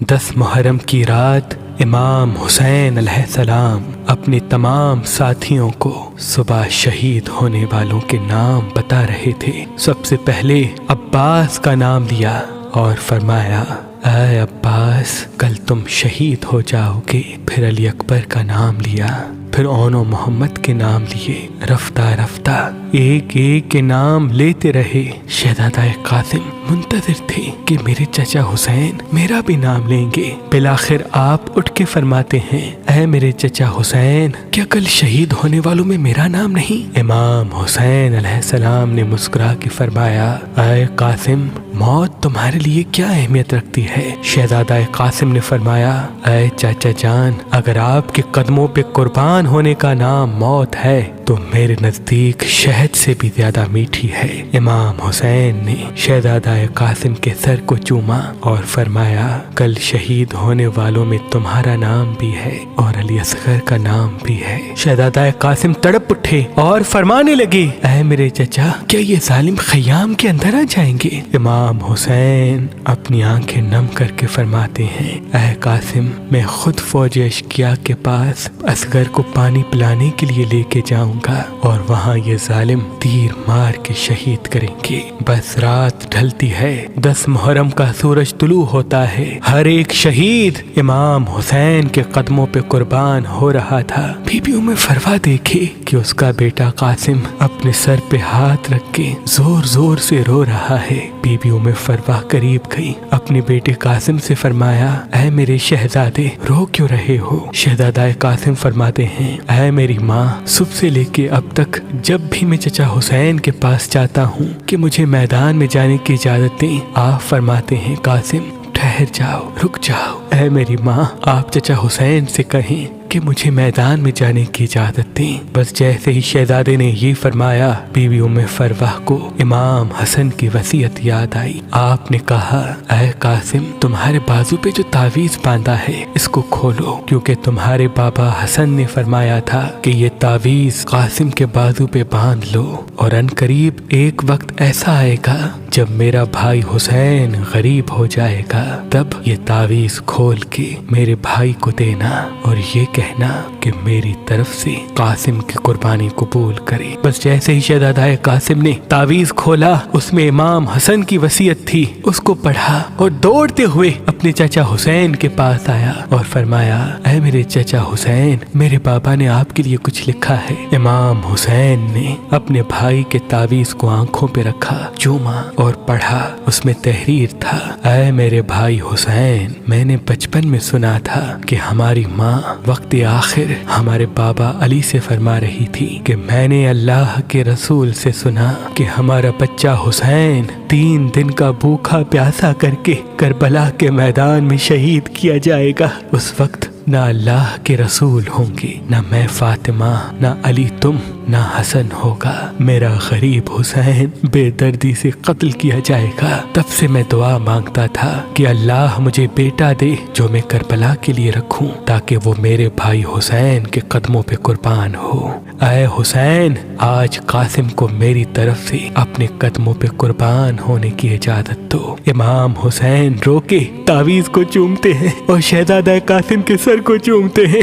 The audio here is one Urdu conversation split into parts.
10 محرم کی رات امام حسین علیہ السلام اپنے تمام ساتھیوں کو صبح شہید ہونے والوں کے نام بتا رہے تھے۔ سب سے پہلے عباس کا نام لیا اور فرمایا، اے عباس کل تم شہید ہو جاؤ گے۔ پھر علی اکبر کا نام لیا، پھر اون و محمد کے نام لیے۔ رفتہ رفتہ ایک ایک کے نام لیتے رہے۔ شہزادہ قاسم منتظر تھے کہ میرے چچا حسین میرا بھی نام لیں گے۔ بالآخر آپ اٹھ کے فرماتے ہیں، اے میرے چچا حسین کیا کل شہید ہونے والوں میں میرا نام نہیں؟ امام حسین علیہ السلام نے مسکرا کے فرمایا، اے قاسم موت تمہارے لیے کیا اہمیت رکھتی ہے؟ شہزادہ قاسم نے فرمایا، اے چاچا جان اگر آپ کے قدموں پہ قربان ہونے کا نام موت ہے تو میرے نزدیک شہد سے بھی زیادہ میٹھی ہے۔ امام حسین نے شہزادہ قاسم کے سر کو چوما اور فرمایا، کل شہید ہونے والوں میں تمہارا نام بھی ہے اور علی اصغر کا نام بھی ہے۔ شہزادہ قاسم تڑپ اٹھے اور فرمانے لگے، اے میرے چچا کیا یہ ظالم خیام کے اندر آ جائیں گے؟ امام حسین اپنی آنکھیں نم کر کے فرماتے ہیں، اے قاسم میں خود فوج اشقیاء کے پاس اصغر کو پانی پلانے کے لیے لے کے جاؤں گا اور وہاں یہ ظالم تیر مار کے شہید کریں گے۔ بس رات ڈھلتی ہے، 10 محرم کا سورج طلوع ہوتا ہے۔ ہر ایک شہید امام حسین کے قدموں پہ قربان ہو رہا تھا۔ بی بی ام فروا دیکھے کہ اس کا بیٹا قاسم اپنے سر پہ ہاتھ رکھ کے زور زور سے رو رہا ہے۔ بی بی ام فروا قریب گئی، اپنے بیٹے قاسم سے فرمایا، اے میرے شہزادے رو کیوں رہے ہو؟ شہزادہ قاسم فرماتے ہیں، اے میری ماں صبح سے لے کے اب تک جب بھی میں چچا حسین کے پاس جاتا ہوں کہ مجھے میدان میں جانے کی اجازت دیں، آپ فرماتے ہیں قاسم ٹھہر جاؤ، رک جاؤ۔ اے میری ماں آپ چچا حسین سے کہیں کہ مجھے میدان میں جانے کی اجازت دیں۔ بس جیسے ہی شہزادے نے یہ فرمایا، بی بی ام فروا کو امام حسن کی وصیت یاد آئی۔ آپ نے کہا، اے قاسم تمہارے بازو پہ جو تعویذ باندھا ہے اس کو کھولو، کیونکہ تمہارے بابا حسن نے فرمایا تھا کہ یہ تعویذ قاسم کے بازو پہ باندھ لو اور ان قریب ایک وقت ایسا آئے گا جب میرا بھائی حسین غریب ہو جائے گا، تب یہ تعویذ کھول کے میرے بھائی کو دینا اور یہ کہنا کہ میری طرف سے قاسم کی قربانی قبول کرے۔ بس جیسے ہی شہزادہ قاسم نے تعویذ کھولا، اس میں امام حسن کی وصیت تھی، اس کو پڑھا اور دوڑتے ہوئے اپنے چچا حسین کے پاس آیا اور فرمایا، اے میرے چچا حسین میرے بابا نے آپ کے لیے کچھ لکھا ہے۔ امام حسین نے اپنے بھائی کے تعویذ کو آنکھوں پہ رکھا، چوما اور پڑھا۔ اس میں تحریر تھا، اے میرے بھائی حسین میں نے بچپن میں سنا تھا کہ ہماری ماں وقت آخر ہمارے بابا علی سے فرما رہی تھی کہ میں نے اللہ کے رسول سے سنا کہ ہمارا بچہ حسین 3 دن کا بھوکا پیاسا کر کے کربلا کے میدان میں شہید کیا جائے گا۔ اس وقت نہ اللہ کے رسول ہوں گے، نہ میں فاطمہ، نہ علی تم، نہ حسن ہوگا۔ میرا غریب حسین بے دردی سے قتل کیا جائے گا۔ تب سے میں دعا مانگتا تھا کہ اللہ مجھے بیٹا دے جو میں کربلا کے لیے رکھوں تاکہ وہ میرے بھائی حسین کے قدموں پہ قربان ہو۔ اے حسین آج قاسم کو میری طرف سے اپنے قدموں پہ قربان ہونے کی اجازت دو۔ امام حسین رو کے تعویذ کو چومتے ہیں اور شہزادہ قاسم کے سر کو چومتے ہیں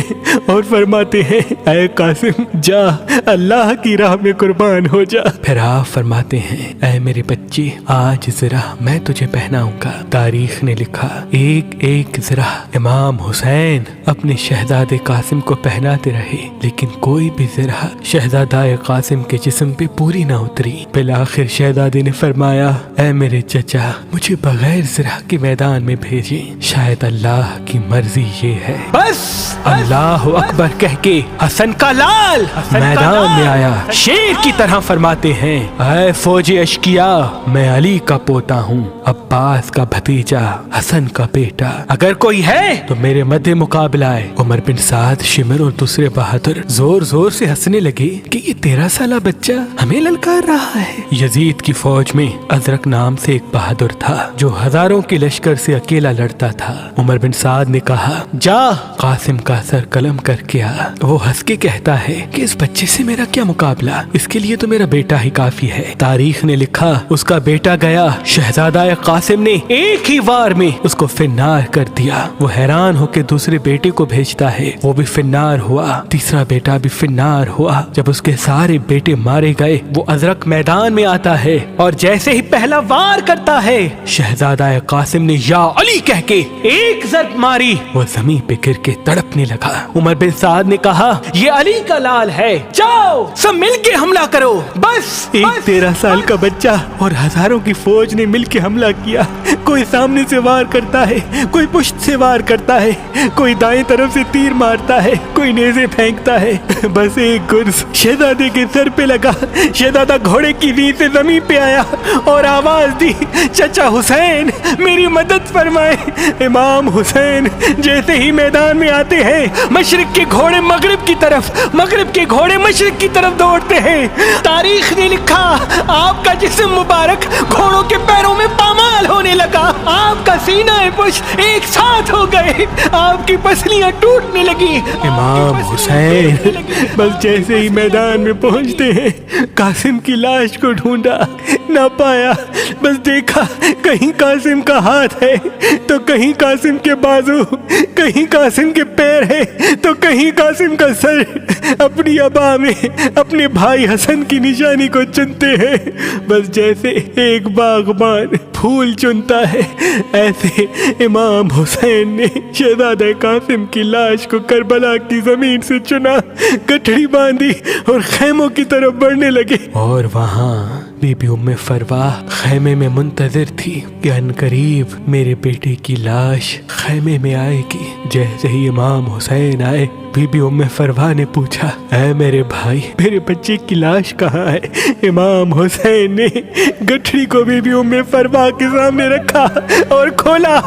اور فرماتے ہیں، اے قاسم جا اللہ کی راہ میں قربان ہو جا۔ پھر آپ فرماتے ہیں، اے میرے بچے آج ذرا میں تجھے پہناؤں گا۔ تاریخ نے لکھا ایک ایک ذرا امام حسین اپنے شہزادے قاسم کو پہناتے رہے، لیکن کوئی بھی ذرا شہزادہ قاسم کے جسم پہ پوری نہ اتری۔ بالآخر شہزادے نے فرمایا، اے میرے چچا مجھے بغیر ذرا کے میدان میں بھیجیں، شاید اللہ کی مرضی یہ ہے۔ بس اللہ اکبر کہہ کے حسن کا لال میدان میں آیا، شیر کی طرح فرماتے ہیں، اے فوج اشقیاء میں علی کا پوتا ہوں، عباس کا بھتیجا، حسن کا بیٹا، اگر کوئی ہے تو میرے مد مقابلہ ہے۔ عمر بن سعد، شمر اور دوسرے بہادر زور زور سے ہنسنے لگے کہ یہ 13 سالہ بچہ ہمیں للکار رہا ہے۔ یزید کی فوج میں ازرق نام سے ایک بہادر تھا جو ہزاروں کے لشکر سے اکیلا لڑتا تھا۔ عمر بن سعد نے کہا، جا قاسم کا سر قلم کر کیا۔ وہ ہنس کے کہتا ہے کہ اس بچے سے میرا کیا مقابلہ، اس کے لیے تو میرا بیٹا ہی کافی ہے۔ تاریخ نے لکھا اس کا بیٹا گیا، شہزادہ قاسم نے ایک ہی وار میں اس کو فنار کر دیا۔ وہ حیران ہو کے دوسرے بیٹے کو بھیجتا ہے، وہ بھی فنار ہوا، تیسرا بیٹا بھی فنار ہوا۔ جب اس کے سارے بیٹے مارے گئے، وہ ازرق میدان میں آتا ہے اور جیسے ہی پہلا وار کرتا ہے، شہزادہ قاسم نے یا علی کہہ کے ایک ضرب ماری، وہ زمین پہ گر کے تڑپنے لگا۔ عمر بن سعد نے کہا یہ علی کا لال ہے، جاؤ سب مل کے حملہ کرو۔ بس ایک 13 سال کا بچہ اور ہزاروں کی فوج نے مل کے حملہ کیا۔ کوئی سامنے سے وار کرتا ہے، کوئی پشت سے وار کرتا ہے، کوئی دائیں طرف سے تیر مارتا ہے، کوئی نیزے پھینکتا ہے۔ بس ایک گرز شہزادے کے سر پہ لگا۔ شہزادہ گھوڑے کی ریت سے زمین پہ آیا اور آواز دی چچا حسین میری مدد فرمائے۔ امام حسین جیسے ہی میدان میں آتے ہیں، مشرق کے گھوڑے مغرب کی طرف، مغرب کے گھوڑے مشرق کی طرف دوڑتے ہیں۔ تاریخ نے لکھا آپ کا جسم مبارک گھوڑوں کے پیروں میں پامال ہونے لگا، آپ کا سینہ پشت ایک ساتھ ہو گئے، آپ کی پسلیاں ٹوٹنے لگی۔ امام حسین بس جیسے ہی میدان میں پہنچتے ہیں، قاسم کی لاش کو ڈھونڈا، نہ پایا۔ بس دیکھا کہیں قاسم کا ہاتھ ہے تو کہیں قاسم کے بازو، کہیں قاسم کے پیر ہے تو کہیں قاسم کا سر۔ اپنی ابا میں اپنے بھائی حسن کی نشانی کو چنتے ہیں، بس جیسے ایک باغبان پھول چنتا ہے، ایسے امام حسین نے شہزادہ قاسم کی لاش کو کربلا کی زمین سے چنا، گٹھڑی باندھی اور خیموں کی طرف بڑھنے لگے۔ اور وہاں بی بی ام فروا خیمے میں منتظر تھی کہ عنقریب میرے بیٹے کی لاش خیمے میں آئے گی۔ جیسے ہی امام حسین آئے، بی بی ام فروا نے پوچھا اے میرے بھائی میرے بچے کی لاش کہاں ہے؟ امام حسین نے گٹھڑی کو بی بی ام فروا کے سامنے رکھا اور کھولا۔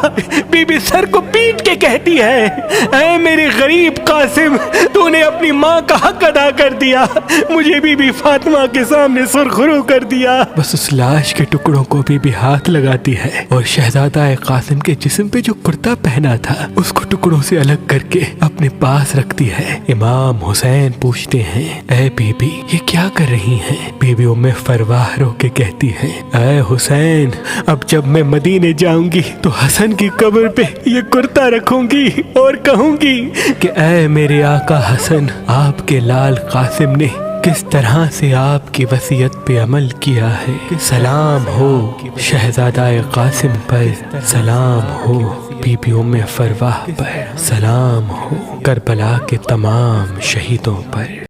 بی بی سر کو پیٹ کے کہتی ہے اے میرے غریب قاسم، تو نے اپنی ماں کا حق ادا کر دیا، مجھے بی بی فاطمہ کے سامنے سرخرو کر دیا۔ بس اس لاش کے ٹکڑوں کو بی بی ہاتھ لگاتی ہے اور شہزادہ قاسم کے جسم پہ جو کرتا پہنا تھا اس کو ٹکڑوں سے الگ کر کے اپنے پاس رکھتی ہے۔ امام حسین پوچھتے ہیں اے بی بی یہ کیا کر رہی ہیں؟ بی بی ام فروا رو کے کہتی ہے اے حسین، اب جب میں مدینے جاؤں گی تو حسن کی قبر پہ یہ کرتا رکھوں گی اور کہوں گی کہ اے میرے آقا حسن، آپ کے لال قاسم نے کس طرح سے آپ کی وصیت پہ عمل کیا ہے۔ سلام ہو شہزادہ قاسم پر، سلام ہو بی بی ام فروا پر، سلام ہو کربلا کے تمام شہیدوں پر۔